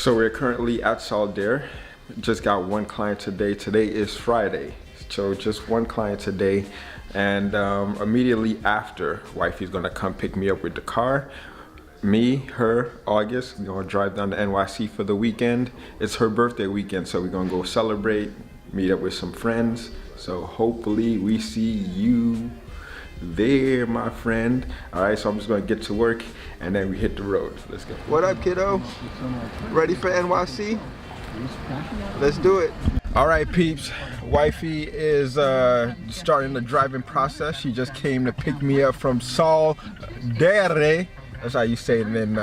So we're currently at Soldair. Just got one client today. Today is Friday. So just one client today. And immediately after, wifey's gonna come pick me up with the car. Me, her, August, we're gonna drive down to NYC for the weekend. It's her birthday weekend, so we're gonna go celebrate, meet up with some friends. So hopefully we see you there, my friend. All right, so I'm just gonna get to work and then we hit the road. Let's go. What up, kiddo? Ready for NYC? Let's do it. All right, peeps. Wifey is starting the driving process. She just came to pick me up from Soldair. That's how you say it in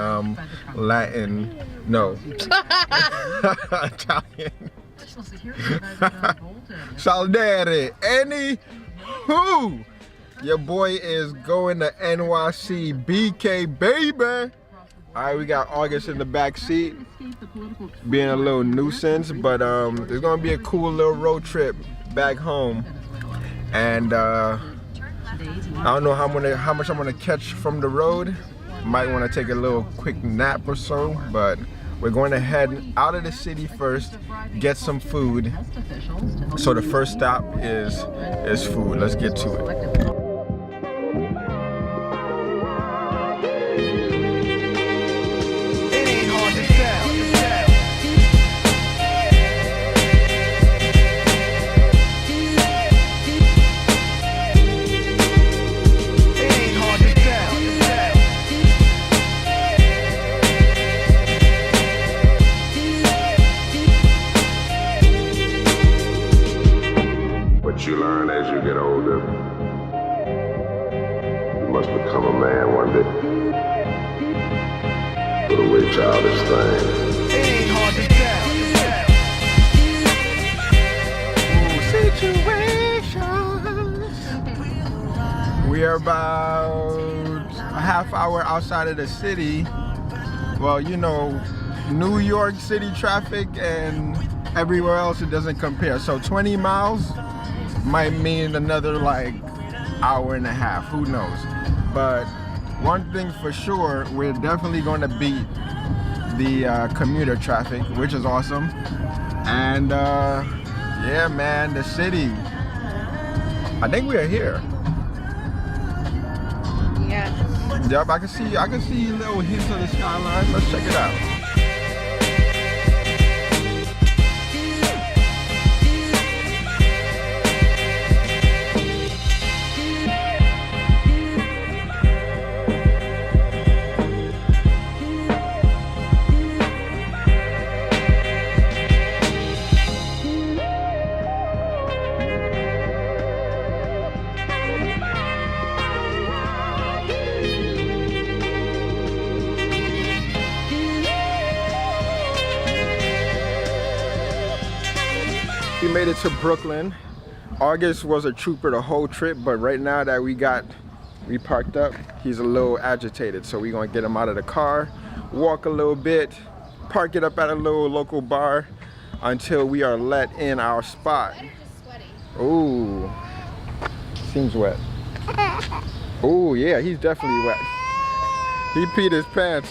Latin. No. Italian. Soldair. Anywho, your boy is going to NYC BK, baby. All right, we got August in the back seat, being a little nuisance, but it's gonna be a cool little road trip back home. And I don't know how much I'm gonna catch from the road. Might want to take a little quick nap or so, but we're going to head out of the city first, get some food. So the first stop is food. Let's get to it. You learn as you get older. You must become a man one day. Put away childish things. It ain't hard to tell. We are about a half hour outside of the city. Well, you know, New York City traffic and everywhere else, it doesn't compare. So 20 miles might mean another like hour and a half, who knows. But one thing for sure, we're definitely going to beat the commuter traffic, which is awesome. And yeah, man, the city, I think we are here. Yes. Yep, I can see little hints of the skyline. Let's check it out. We made it to Brooklyn. August was a trooper the whole trip, but right now that we parked up, he's a little agitated. So we're gonna get him out of the car, walk a little bit, park it up at a little local bar until we are let in our spot. Ooh, seems wet. Ooh, yeah, he's definitely wet. He peed his pants.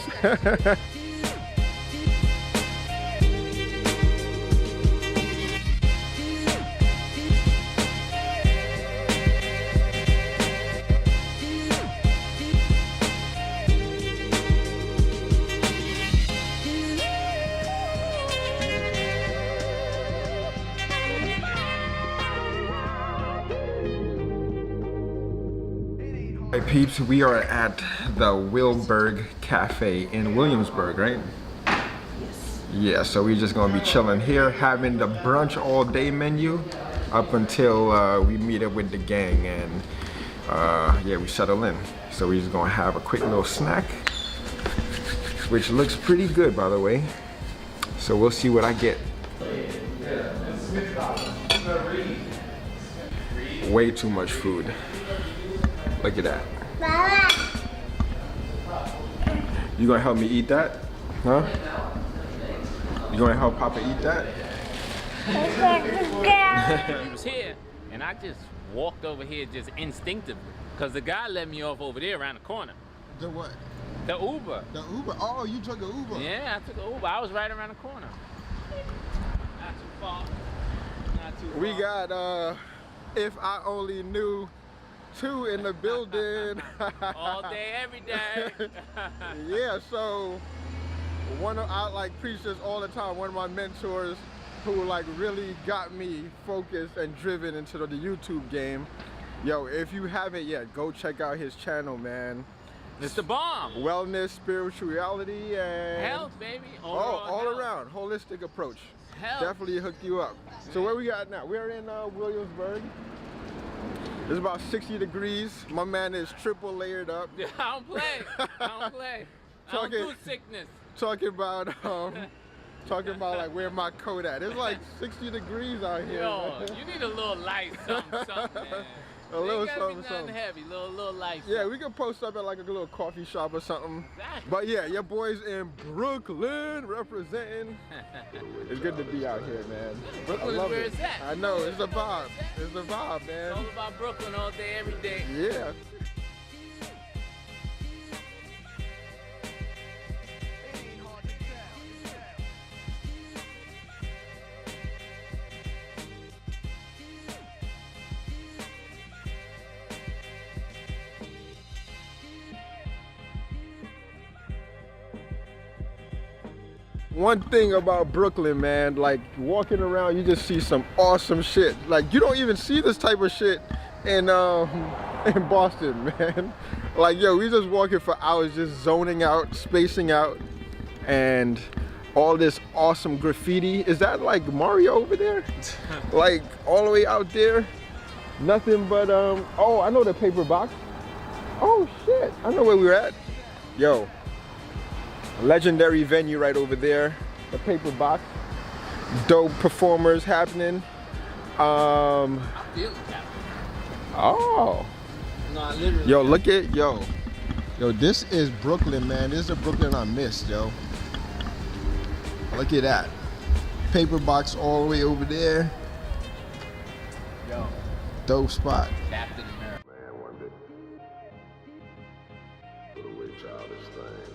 Hey peeps, we are at the Wilberg Cafe in Williamsburg, right? Yes. Yeah, so we're just gonna be chilling here, having the brunch all day menu up until we meet up with the gang and yeah, we settle in. So we're just gonna have a quick little snack, which looks pretty good, by the way. So we'll see what I get. Way too much food. Look at that. You gonna help me eat that? Huh? You gonna help Papa eat that? He was here, and I just walked over here just instinctively, because the guy let me off over there around the corner. The what? The Uber. The Uber. Oh, you took an Uber. Yeah, I took an Uber. I was right around the corner. Not too far. Not too far. We got If I Only Knew 2 in the building. All day, every day. Yeah, so I like preach this all the time. One of my mentors who like really got me focused and driven into the YouTube game. Yo, if you haven't yet, go check out his channel, man. It's the bomb. Wellness, spirituality, and Health, baby. all health. around holistic approach. Health. Definitely hook you up. So where we got now? We're in Williamsburg. It's about 60 degrees. My man is triple layered up. I don't play. I don't play. I don't do sickness. Talking about like where my coat at. It's like 60 degrees out here. Yo, man. you need a little light, something, man. A little Ain't gotta be something, nothing heavy, little light. Yeah, we can post up at like a little coffee shop or something. Exactly. But yeah, your boys in Brooklyn representing. It's good to be out here, man. Brooklyn is where it's at. I know, it's a vibe. It's a vibe, man. It's all about Brooklyn all day, every day. Yeah. One thing about Brooklyn, man, like walking around, you just see some awesome shit. Like you don't even see this type of shit in Boston, man. Like yo, we just walking for hours, just zoning out, spacing out, and all this awesome graffiti. Is that like Mario over there? Like all the way out there, nothing but oh, I know the paper box. Oh shit, I know where we're at. Yo. Legendary venue right over there, the paper box. Dope performers happening. I'm feeling that. Oh. No, literally. Yo, look at yo, this is Brooklyn, man. This is the Brooklyn I missed, yo. Look at that. Paper box all the way over there. Yo. Dope spot. Captain America. Man, one day. Put away childish things.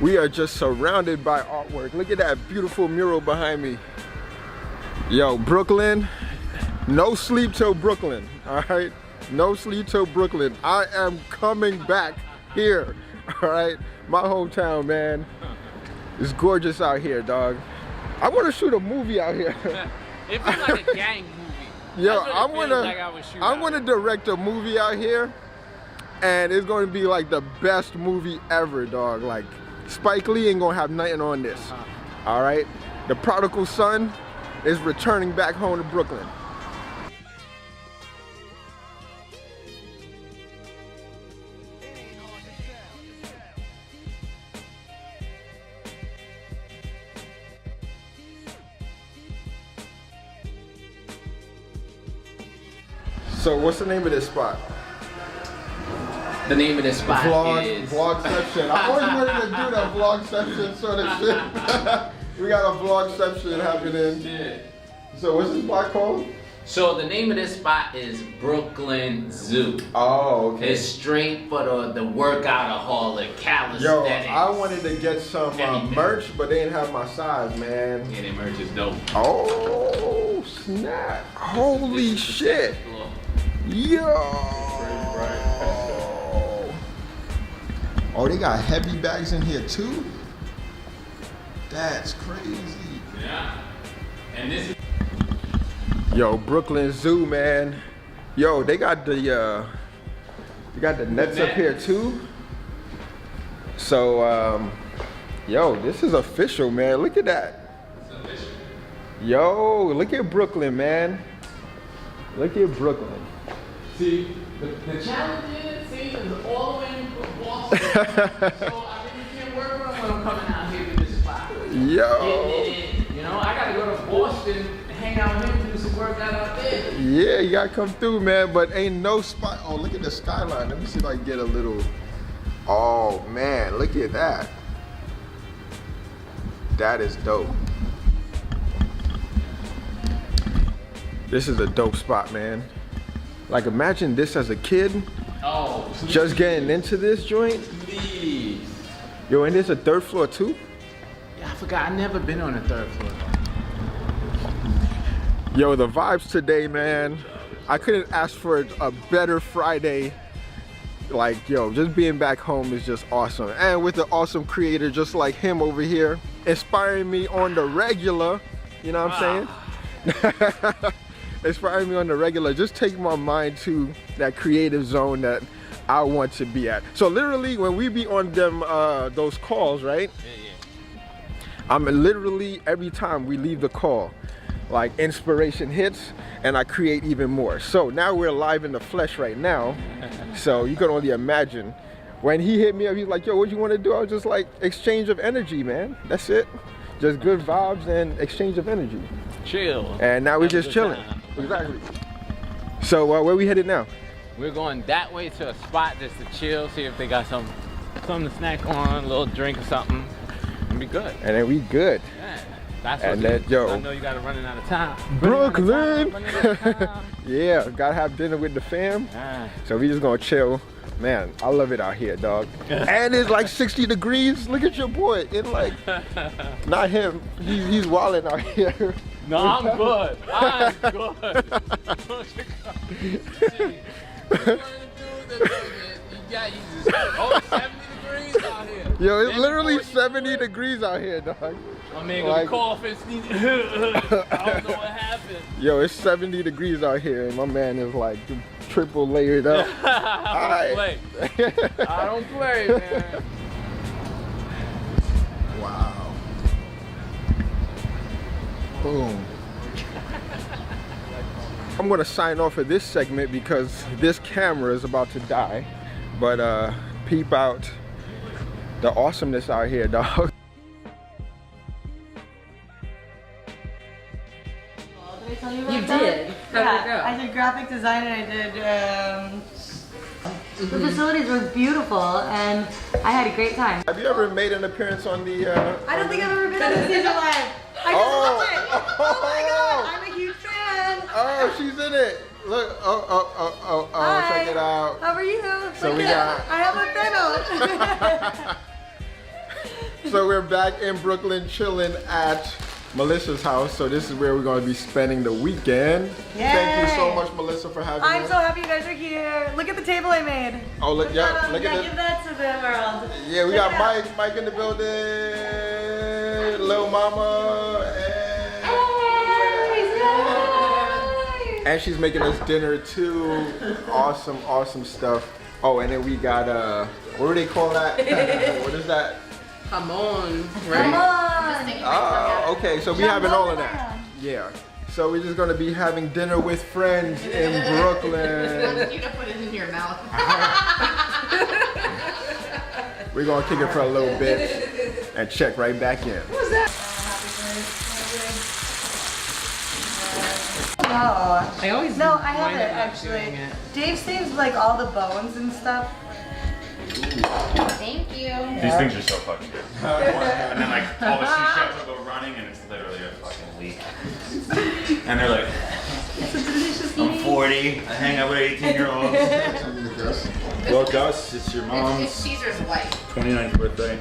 We are just surrounded by artwork. Look at that beautiful mural behind me. Yo, Brooklyn, no sleep till Brooklyn, all right? No sleep till Brooklyn. I am coming back here, all right? My hometown, man. It's gorgeous out here, dog. I want to shoot a movie out here. It feels like a gang movie. Yo, I'm gonna direct a movie out here, and it's gonna be like the best movie ever, dog. Like Spike Lee ain't gonna have nothing on this. All right, the prodigal son is returning back home to Brooklyn. So what's the name of this spot? The name of this spot is Vlogception. I always wanted to do that vlogception sort of shit. We got a vlogception happening. Yeah. So what's this spot called? So the name of this spot is Brooklyn Zoo. Oh, okay. It's straight for the workoutaholic, calisthenics. Yo, I wanted to get some Anything. merch, but they didn't have my size, man. Yeah, their merch is dope. Oh, snap. Holy shit. Yo. Oh, they got heavy bags in here too? That's crazy. Yeah. And this is Yo, Brooklyn Zoo, man. Yo, they got the nets up here too. So yo, this is official, man. Look at that. It's official. Yo, look at Brooklyn, man. Look at Brooklyn. See, the challenge is all the way in Boston. So I think you can't work around when I'm coming out here to this spot. Yo. You know, I gotta go to Boston and hang out with him and do some workout out there. Yeah, you gotta come through, man, but ain't no spot. Oh, look at the skyline. Let me see if I can get a little. Oh, man, look at that. That is dope. This is a dope spot, man. Like, imagine this as a kid, Oh, just getting into this joint. please. Yo, and there's a third floor too? Yeah, I forgot. I never been on the third floor. Yo, the vibes today, man. I couldn't ask for a better Friday. Like, yo, just being back home is just awesome. And with an awesome creator just like him over here, inspiring me on the regular, you know what I'm saying? Inspiring me on the regular, just take my mind to that creative zone that I want to be at. So literally, when we be on them, those calls, right? I'm literally, every time we leave the call, like inspiration hits and I create even more. So now we're live in the flesh right now. So you can only imagine. When he hit me up, he's like, yo, what you want to do? I was just like, exchange of energy, man. That's it. Just good vibes and exchange of energy. Chill. And now we're Have a just good chilling. time. Exactly. So where we headed now? We're going that way to a spot just to chill, see if they got something to snack on, a little drink or something, and be good. And then we good. Yeah, that's And what then, yo. I know you got to running out of time. Brooklyn. Running out of time. Yeah, gotta have dinner with the fam. Ah. So we just gonna chill. Man, I love it out here, dog. And it's like 60 degrees. Look at your boy. It's like, not him. He's wilding out here. No, I'm good. I'm good. Oh, 70 degrees out here. Yo, it's literally 70 degrees out here, dog. My man gonna Like- cough and sneeze. I don't know what happened. Yo, it's 70 degrees out here, and my man is like triple layered up. I don't play. I don't play, man. Wow. Boom. I'm gonna sign off of this segment because this camera is about to die. But peep out the awesomeness out here, dog. You did? Yeah, I did graphic design and I did, the facilities were beautiful and I had a great time. Have you ever made an appearance on the I don't think I've ever been on the season live. I just love it. Oh my god, I'm a huge fan. Oh, she's in it. Look, oh, Hi. check it out. How are you? So Look we at- got- I have a fan. So we're back in Brooklyn chilling at Melissa's house. So this is where we're going to be spending the weekend. Thank you so Yay. much, Melissa, for having I'm us. so happy you guys are here. Look at the table I made. Oh, look, Put yeah, that on- look yeah, at give it. that to the world. Yeah, we Check got it out. Mike in the building, Lil Mama, and she's making us dinner too. Awesome stuff. Oh, and then we got what do they call that? What is that? Come on. Come on. Oh, okay. So we having all of that. Yeah. So we're just gonna be having dinner with friends in Brooklyn. You to put it in your mouth. We're gonna kick it for a little bit and check right back in. Oh. I always No, I have wind it up not doing actually. it. Dave saves like all the bones and stuff. Thank you. These things are so fucking good. And then like all the sous chefs will go running and it's literally a fucking leak. And they're like, I'm 40, I hang out with 18-year-olds. Well, Gus, it's your It's mom's Caesar's wife. 29th birthday.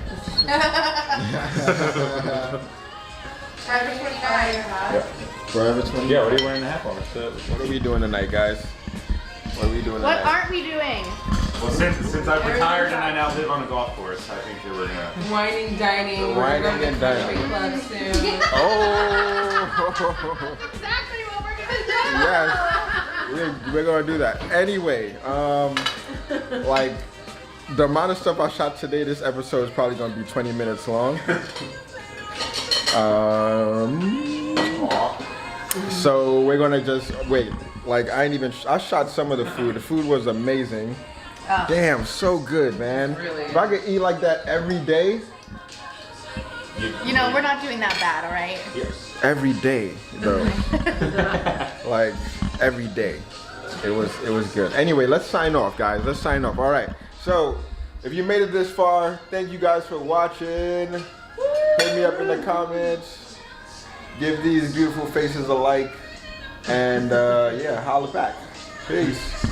Forever 29. Forever 20. Yeah, what are you wearing the hat for? What are we doing tonight, guys? What are we doing What tonight? aren't we doing? Well, since I've retired and I now live on a golf course, I think that we're gonna. Wining, dining, Wining we're going and to dining. country club soon. Oh! Exactly what we're gonna do. Yes, we're gonna do that. Anyway, like the amount of stuff I shot today, this episode is probably gonna be 20 minutes long. So we're gonna just wait. Like I shot some of the food. The food was amazing. Damn, so good, man. Really? If I could eat like that every day, You know, we're not doing that bad, all right? every day, though. Like every day. It was good. Anyway, let's sign off, guys. Let's sign off. All right. So, if you made it this far, thank you guys for watching. Hit me up in the comments. Give these beautiful faces a like. And yeah, holla back. Peace.